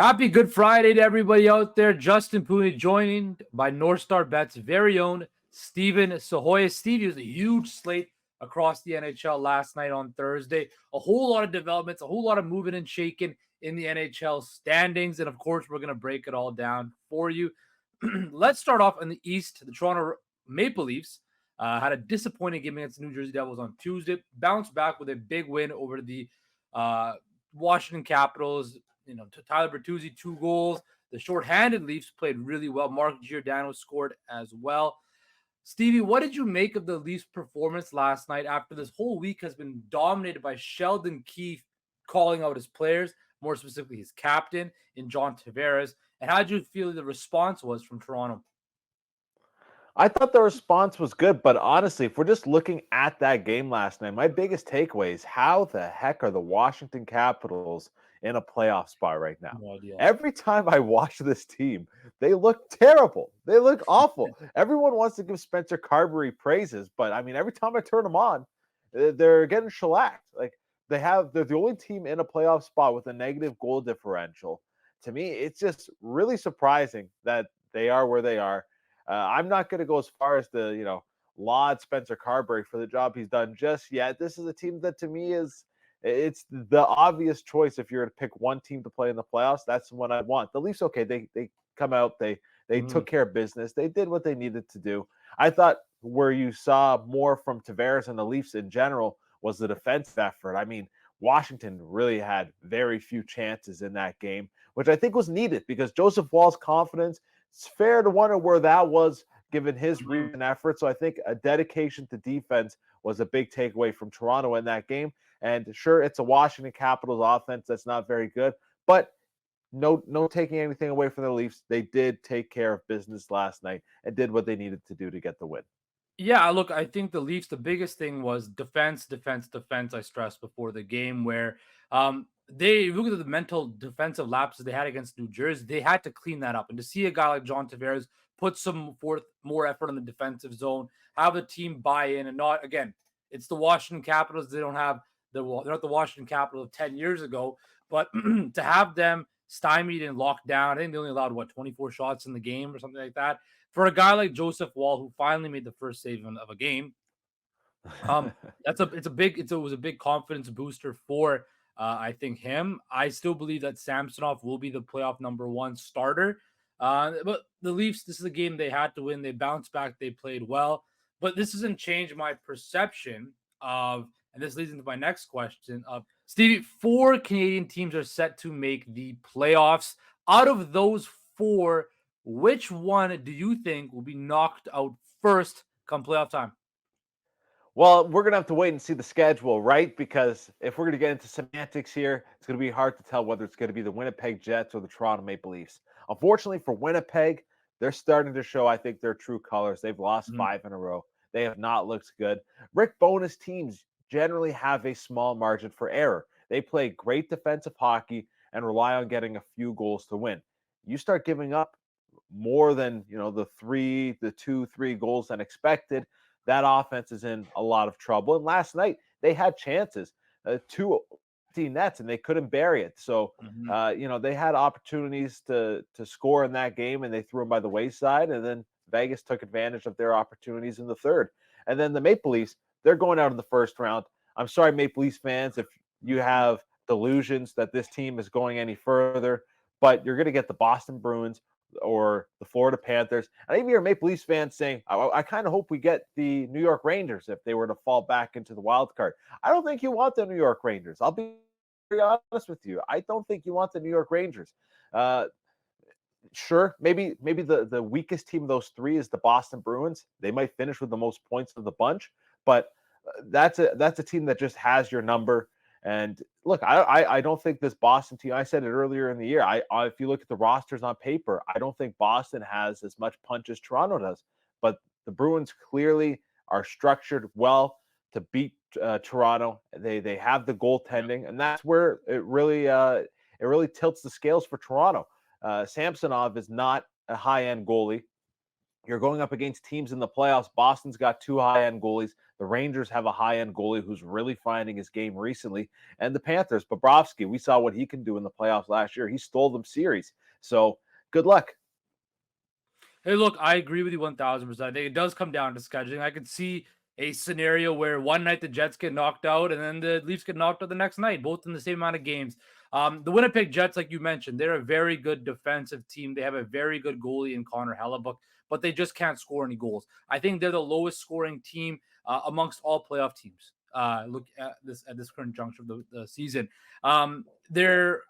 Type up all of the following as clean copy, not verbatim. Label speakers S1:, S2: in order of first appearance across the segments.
S1: Happy Good Friday to everybody out there. Justin Pooni joined by NorthStar Bets' very own Steven Psihogios. Stevie was a huge slate across the NHL last night on Thursday. A whole lot of developments, a whole lot of moving and shaking in the NHL standings. And of course, we're going to break it all down for you. Let's start off in the East. The Toronto Maple Leafs had a disappointing game against the New Jersey Devils on Tuesday. Bounced back with a big win over the Washington Capitals. Tyler Bertuzzi, 2 goals. The shorthanded Leafs played really well. Mark Giordano scored as well. Stevie, what did you make of the Leafs' performance last night after this whole week has been dominated by Sheldon Keefe calling out his players, more specifically his captain in John Tavares? And how did you feel the response was from Toronto?
S2: I thought the response was good, but honestly, if we're just looking at that game last night, my biggest takeaway is how the heck are the Washington Capitals in a playoff spot right now?
S1: No idea.
S2: Every time I watch this team, they look terrible. They look awful. Everyone wants to give Spencer Carberry praises, but I mean, every time I turn them on, they're getting shellacked. Like they're the only team in a playoff spot with a negative goal differential. To me, it's just really surprising that they are where they are. I'm not going to go as far as to, laud Spencer Carberry for the job he's done just yet. This is a team that to me it's the obvious choice. If you're to pick one team to play in the playoffs, that's the one I want. The Leafs, okay, they come out, they took care of business. They did what they needed to do. I thought where you saw more from Tavares and the Leafs in general was the defensive effort. I mean, Washington really had very few chances in that game, which I think was needed because Joseph Woll's confidence, it's fair to wonder where that was given his recent effort. So I think a dedication to defense was a big takeaway from Toronto in that game. And sure, it's a Washington Capitals offense that's not very good, but no taking anything away from the Leafs. They did take care of business last night and did what they needed to do to get the win.
S1: Yeah, look, I think the Leafs, the biggest thing was defense, defense, defense. I stressed before the game where they look at the mental defensive lapses they had against New Jersey. They had to clean that up. And to see a guy like John Tavares put some forth more effort on the defensive zone, have the team buy in and not, again, it's the Washington Capitals. They don't have they're not the Washington Capitals of 10 years ago, but to have them stymied and locked down, I think they only allowed 24 shots in the game or something like that for a guy like Joseph Wall, who finally made the first save of a game. It was a big confidence booster for I think him. I still believe that Samsonov will be the playoff number 1 starter. But the Leafs, this is a game they had to win. They bounced back. They played well. But this doesn't change my perception of, and this leads into my next question of Stevie. 4 Canadian teams are set to make the playoffs. Out of those 4, which one do you think will be knocked out first come playoff time?
S2: Well, we're going to have to wait and see the schedule, right? Because if we're going to get into semantics here, it's going to be hard to tell whether it's going to be the Winnipeg Jets or the Toronto Maple Leafs. Unfortunately for Winnipeg, they're starting to show, I think, their true colors. They've lost 5 in a row. They have not looked good. Rick Bowness teams generally have a small margin for error. They play great defensive hockey and rely on getting a few goals to win. You start giving up more than, the 2-3 goals than expected, that offense is in a lot of trouble. And last night they had chances, 2 empty nets, and they couldn't bury it. So, they had opportunities to score in that game, and they threw them by the wayside. And then Vegas took advantage of their opportunities in the third. And then the Maple Leafs, they're going out in the first round. I'm sorry, Maple Leafs fans, if you have delusions that this team is going any further, but you're going to get the Boston Bruins or the Florida Panthers. And even your Maple Leafs fans saying, I kind of hope we get the New York Rangers if they were to fall back into the wild card. I don't think you want the New York Rangers. I'll be very honest with you. I don't think you want the New York Rangers. Sure, maybe the weakest team of those 3 is the Boston Bruins. They might finish with the most points of the bunch, but that's a team that just has your number. And look, I don't think this Boston team, I said it earlier in the year, if you look at the rosters on paper, I don't think Boston has as much punch as Toronto does. But the Bruins clearly are structured well to beat Toronto. They have the goaltending, and that's where it really tilts the scales for Toronto. Samsonov is not a high-end goalie. You're going up against teams in the playoffs. Boston's got two high-end goalies. The Rangers have a high-end goalie who's really finding his game recently. And the Panthers, Bobrovsky, we saw what he can do in the playoffs last year. He stole them series. So good luck.
S1: Hey, look, I agree with you 1000%. I think it does come down to scheduling. I could see a scenario where one night the Jets get knocked out and then the Leafs get knocked out the next night, both in the same amount of games. The Winnipeg Jets, like you mentioned, they're a very good defensive team. They have a very good goalie in Connor Hellebuck, but they just can't score any goals. I think they're the lowest scoring team amongst all playoff teams. Look at this current juncture of the season. They're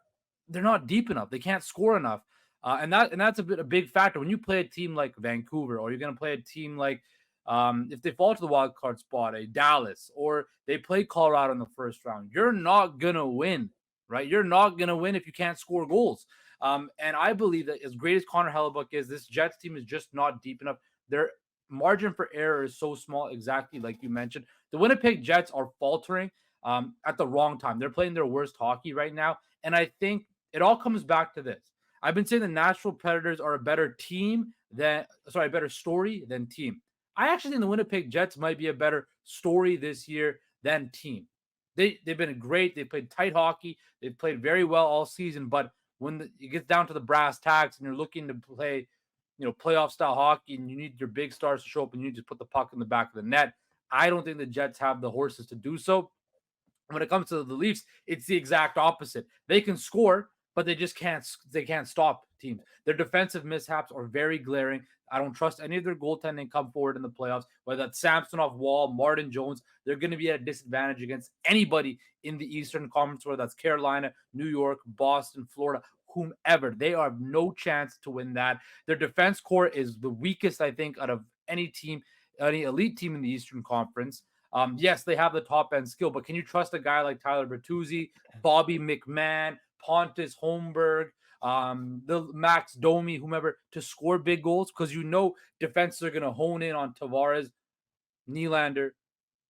S1: not deep enough. They can't score enough. And that's a big factor when you play a team like Vancouver, or you're going to play a team like if they fall to the wild card spot, a Dallas, or they play Colorado in the first round. You're not gonna win, right? You're not gonna win if you can't score goals. And I believe that as great as Connor Hellebuck is, this Jets team is just not deep enough. Their margin for error is so small, exactly like you mentioned. The Winnipeg Jets are faltering at the wrong time. They're playing their worst hockey right now, and I think it all comes back to this. I've been saying the Nashville Predators are a better better story than team. I actually think the Winnipeg Jets might be a better story this year than team. They've been great. They played tight hockey. They've played very well all season. But when it gets down to the brass tacks and you're looking to play, playoff style hockey, and you need your big stars to show up and you need to put the puck in the back of the net, I don't think the Jets have the horses to do so. When it comes to the Leafs, it's the exact opposite. They can score, but they just can't. They can't stop teams. Their defensive mishaps are very glaring. I don't trust any of their goaltending come forward in the playoffs. Whether that's Samsonov, Wall, Martin Jones, they're going to be at a disadvantage against anybody in the Eastern Conference, whether that's Carolina, New York, Boston, Florida, whomever. They have no chance to win that. Their defense core is the weakest, I think, out of any team, any elite team in the Eastern Conference. Yes, they have the top end skill, but can you trust a guy like Tyler Bertuzzi, Bobby McMahon, Pontus Holmberg, the Max Domi, whomever, to score big goals? Because defenses are going to hone in on Tavares, Nylander,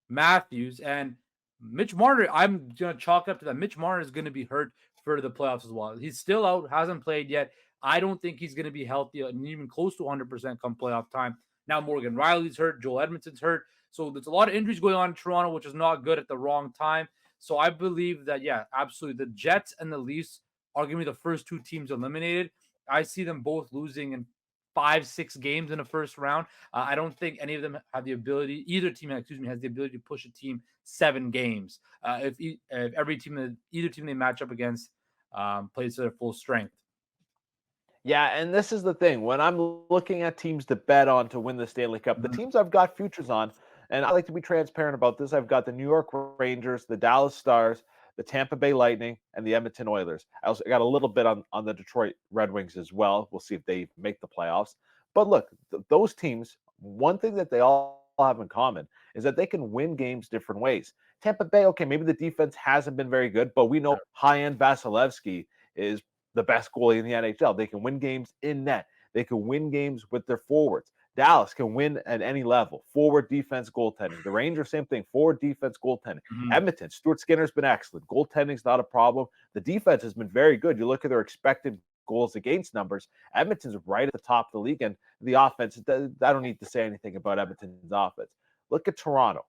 S1: Matthews, and Mitch Marner. I'm going to chalk up to that. Mitch Marner is going to be hurt for the playoffs as well. He's still out, hasn't played yet. I don't think he's going to be healthy and even close to 100% come playoff time. Now Morgan Riley's hurt, Joel Edmonton's hurt. So there's a lot of injuries going on in Toronto, which is not good at the wrong time. So I believe that, yeah, absolutely. The Jets and the Leafs are going to be the first two teams eliminated. I see them both losing in 5-6 games in the first round. I don't think any of them have the ability, either team, has the ability to push a team 7 games. If either team they match up against plays to their full strength.
S2: Yeah, and this is the thing. When I'm looking at teams to bet on to win the Stanley Cup, the teams I've got futures on, and I like to be transparent about this, I've got the New York Rangers, the Dallas Stars, the Tampa Bay Lightning, and the Edmonton Oilers. I also got a little bit on the Detroit Red Wings as well. We'll see if they make the playoffs. But look, those teams, one thing that they all have in common is that they can win games different ways. Tampa Bay, okay, maybe the defense hasn't been very good, but we know high-end Vasilevsky is the best goalie in the NHL. They can win games in net. They can win games with their forwards. Dallas can win at any level. Forward, defense, goaltending. The Rangers, same thing. Forward, defense, goaltending. Edmonton, Stuart Skinner's been excellent. Goaltending's not a problem. The defense has been very good. You look at their expected goals against numbers. Edmonton's right at the top of the league, and the offense, I don't need to say anything about Edmonton's offense. Look at Toronto.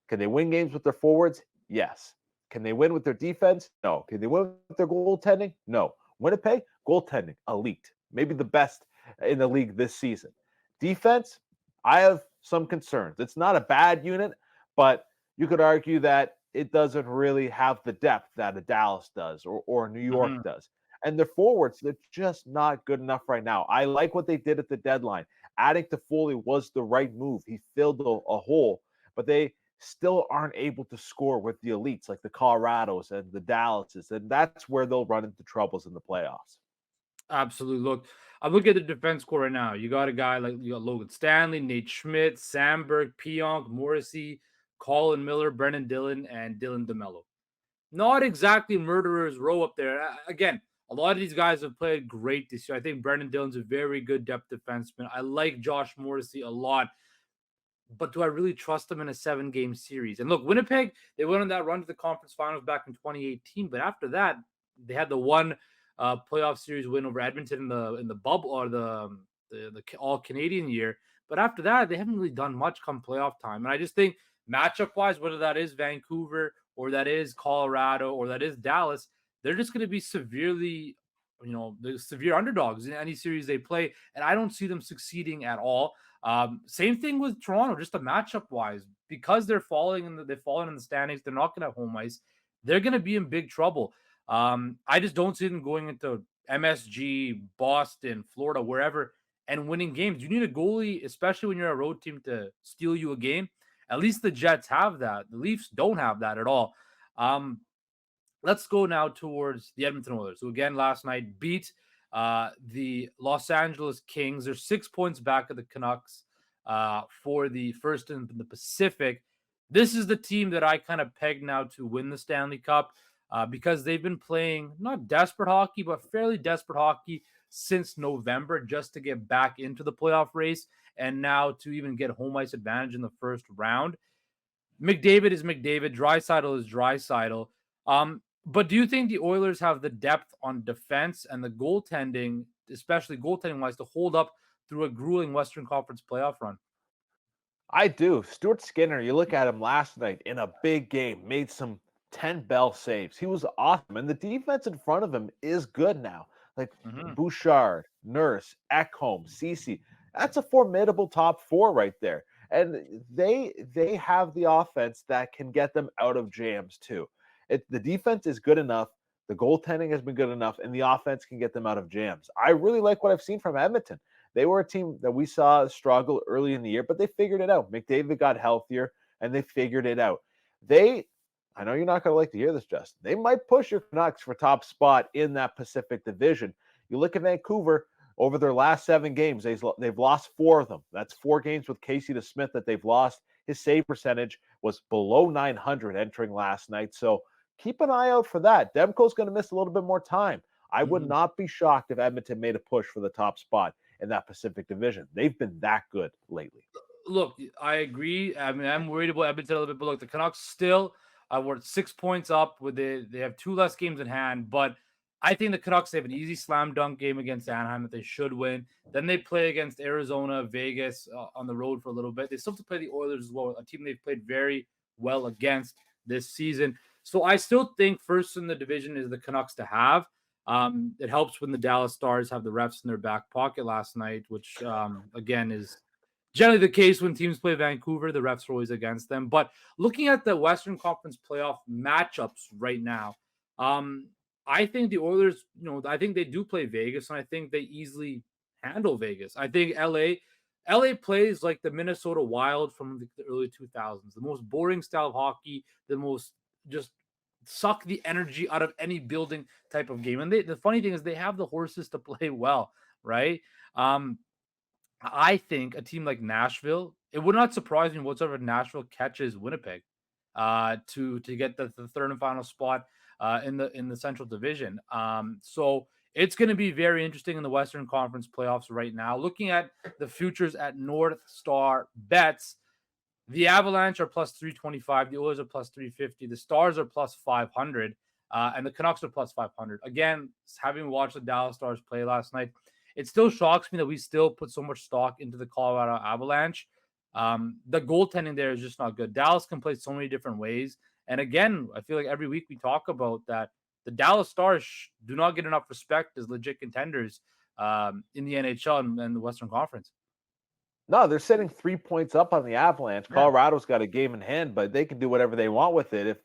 S2: Can they win games with their forwards? Yes. Can they win with their defense? No. Can they win with their goaltending? No. Winnipeg, goaltending, elite. Maybe the best in the league this season. Defense, I have some concerns. It's not a bad unit, but you could argue that it doesn't really have the depth that a Dallas does or New York does. And their forwards, they're just not good enough right now. I like what they did at the deadline. Adding to Foley was the right move. He filled a hole, but they still aren't able to score with the elites like the Colorados and the Dallases, and that's where they'll run into troubles in the playoffs.
S1: Absolutely. Look, I'm looking at the defense core right now. You got a guy like you got Logan Stanley, Nate Schmidt, Sandberg, Pionk, Morrissey, Colin Miller, Brennan Dillon, and Dylan DeMello. Not exactly murderers row up there. Again, a lot of these guys have played great this year. I think Brennan Dillon's a very good depth defenseman. I like Josh Morrissey a lot. But do I really trust them in a 7-game series? And look, Winnipeg, they went on that run to the conference finals back in 2018. But after that, they had the one playoff series win over Edmonton in the bubble or the the all Canadian year. But after that, they haven't really done much come playoff time. And I just think matchup wise, whether that is Vancouver or that is Colorado or that is Dallas, they're just going to be severely, the severe underdogs in any series they play. And I don't see them succeeding at all. Same thing with Toronto, just a matchup wise, because they've fallen in the standings. They're not going to have home ice. They're going to be in big trouble. I just don't see them going into MSG, Boston, Florida, wherever, and winning games. You need a goalie, especially when you're a road team, to steal you a game. At least the Jets have that. The Leafs don't have that at all. Let's go now towards the Edmonton Oilers, who again last night beat the Los Angeles Kings. They're 6 points back of the Canucks for the first in the Pacific. This is the team that I kind of pegged now to win the Stanley Cup because they've been playing not desperate hockey, but fairly desperate hockey since November just to get back into the playoff race and now to even get home ice advantage in the first round. McDavid is McDavid. Draisaitl is Draisaitl. But do you think the Oilers have the depth on defense and the goaltending, especially goaltending-wise, to hold up through a grueling Western Conference playoff run?
S2: I do. Stuart Skinner, you look at him last night in a big game, made some 10 bell saves. He was awesome. And the defense in front of him is good now. Like Bouchard, Nurse, Ekholm, Ceci. That's a formidable top four right there. And they have the offense that can get them out of jams too. The defense is good enough. The goaltending has been good enough, and the offense can get them out of jams. I really like what I've seen from Edmonton. They were a team that we saw struggle early in the year, but they figured it out. McDavid got healthier, and they figured it out. I know you're not going to like to hear this, Justin. They might push your Canucks for top spot in that Pacific Division. You look at Vancouver, over their last 7 games, they've lost 4 of them. That's 4 games with Casey DeSmith that they've lost. His save percentage was below 900 entering last night, so keep an eye out for that. Demko's going to miss a little bit more time. I would not be shocked if Edmonton made a push for the top spot in that Pacific Division. They've been that good lately.
S1: Look, I agree. I mean, I'm worried about Edmonton a little bit, but look, the Canucks still were 6 points up. They have 2 less games in hand, but I think the Canucks have an easy slam dunk game against Anaheim that they should win. Then they play against Arizona, Vegas on the road for a little bit. They still have to play the Oilers as well, a team they've played very well against this season. So I still think first in the division is the Canucks to have. It helps when the Dallas Stars have the refs in their back pocket last night, which again is generally the case when teams play Vancouver. The refs are always against them. But looking at the Western Conference playoff matchups right now, I think the Oilers, I think they do play Vegas, and I think they easily handle Vegas. I think LA plays like the Minnesota Wild from the early 2000s, the most boring style of hockey, the most just suck the energy out of any building type of game. And the funny thing is they have the horses to play well, right? I think a team like Nashville, it would not surprise me whatsoever if Nashville catches Winnipeg to get the third and final spot in the Central Division. So it's going to be very interesting in the Western Conference playoffs right now. Looking at the futures at NorthStar Bets, the Avalanche are plus 325, the Oilers are plus 350, the Stars are plus 500, and the Canucks are plus 500. Again, having watched the Dallas Stars play last night, it still shocks me that we still put so much stock into the Colorado Avalanche. The goaltending there is just not good. Dallas can play so many different ways. And again, I feel like every week we talk about that the Dallas Stars do not get enough respect as legit contenders in the NHL and the Western Conference.
S2: No, they're sitting 3 points up on the Avalanche.
S1: Yeah.
S2: Colorado's got a game in hand, but they can do whatever they want with it.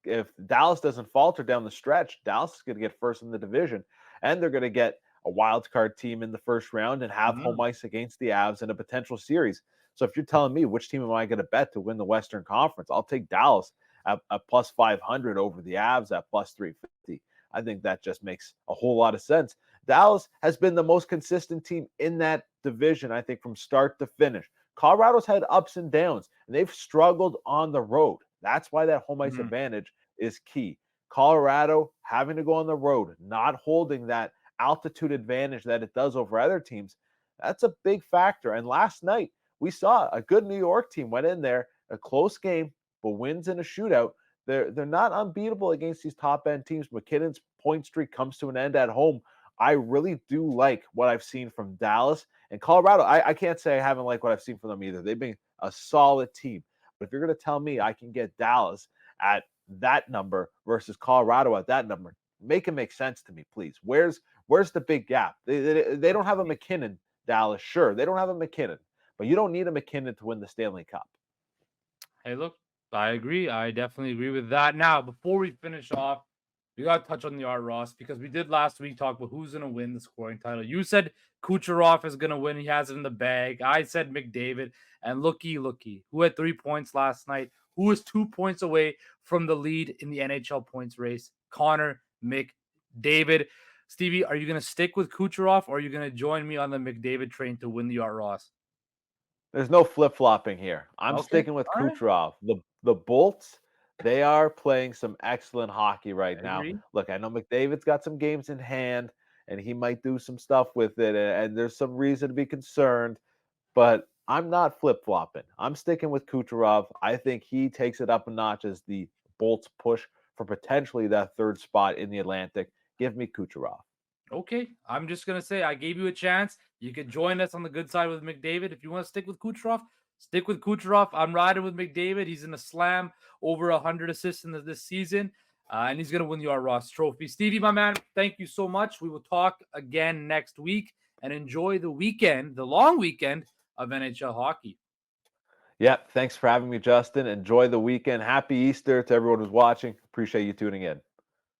S2: If Dallas doesn't falter down the stretch, Dallas is going to get first in the division, and they're going to get a wild card team in the first round and have home ice against the Avs in a potential series. So if you're telling me which team am I going to bet to win the Western Conference, I'll take Dallas at plus 500 over the Avs at plus 350. I think that just makes a whole lot of sense. Dallas has been the most consistent team in that division, I think, from start to finish. Colorado's had ups and downs, and they've struggled on the road. That's why that home ice advantage is key. Colorado having to go on the road, not holding that altitude advantage that it does over other teams, that's a big factor. And last night, we saw a good New York team went in there, a close game, but wins in a shootout. They're not unbeatable against these top-end teams. McKinnon's point streak comes to an end at home I really do like what I've seen from Dallas and Colorado. I can't say I haven't liked what I've seen from them either. They've been a solid team. But if you're going to tell me I can get Dallas at that number versus Colorado at that number, make it make sense to me, please. Where's the big gap? They don't have a McKinnon, Dallas. Sure, they don't have a McKinnon, but you don't need a McKinnon to win the Stanley Cup.
S1: Hey, look, I agree. I definitely agree with that. Now, before we finish off, we got to touch on the Art Ross because we did last week talk about who's going to win the scoring title. You said Kucherov is going to win. He has it in the bag. I said McDavid. And looky, who had 3 points last night? Who is 2 points away from the lead in the NHL points race? Connor McDavid. Stevie, are you going to stick with Kucherov or are you going to join me on the McDavid train to win the Art Ross?
S2: There's no flip-flopping here. I'm sticking with
S1: All right.
S2: Kucherov. The Bolts, they are playing some excellent hockey right now.
S1: Agree.
S2: Look, I know McDavid's got some games in hand, and he might do some stuff with it, and there's some reason to be concerned, but I'm not flip-flopping. I'm sticking with Kucherov. I think he takes it up a notch as the Bolts push for potentially that third spot in the Atlantic. Give me Kucherov.
S1: Okay, I'm just gonna say I gave you a chance. You can join us on the good side with McDavid. If you want to stick with Kucherov, stick with Kucherov. I'm riding with McDavid. He's in a slam, over 100 assists in this season, and he's gonna win the Art Ross Trophy. Stevie, my man, thank you so much. We will talk again next week, and enjoy the weekend, the long weekend of NHL hockey.
S2: Yeah, thanks for having me, Justin. Enjoy the weekend. Happy Easter to everyone who's watching. Appreciate you tuning in.